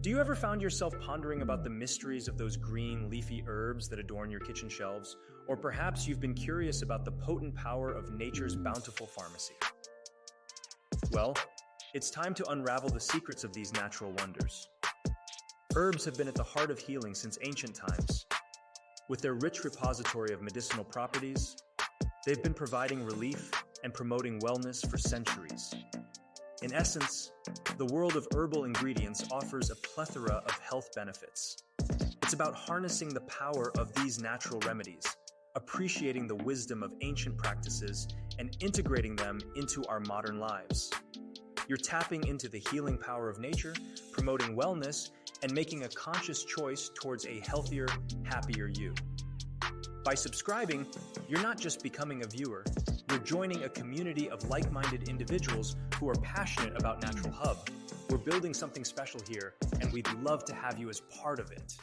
Do you ever found yourself pondering about the mysteries of those green, leafy herbs that adorn your kitchen shelves? Or perhaps you've been curious about the potent power of nature's bountiful pharmacy? Well, it's time to unravel the secrets of these natural wonders. Herbs have been at the heart of healing since ancient times. With their rich repository of medicinal properties, they've been providing relief and promoting wellness for centuries. In essence, the world of herbal ingredients offers a plethora of health benefits. It's about harnessing the power of these natural remedies, appreciating the wisdom of ancient practices, and integrating them into our modern lives. You're tapping into the healing power of nature, promoting wellness, and making a conscious choice towards a healthier, happier you. By subscribing, you're not just becoming a viewer, you're joining a community of like-minded individuals who are passionate about Natural Hub. We're building something special here, and we'd love to have you as part of it.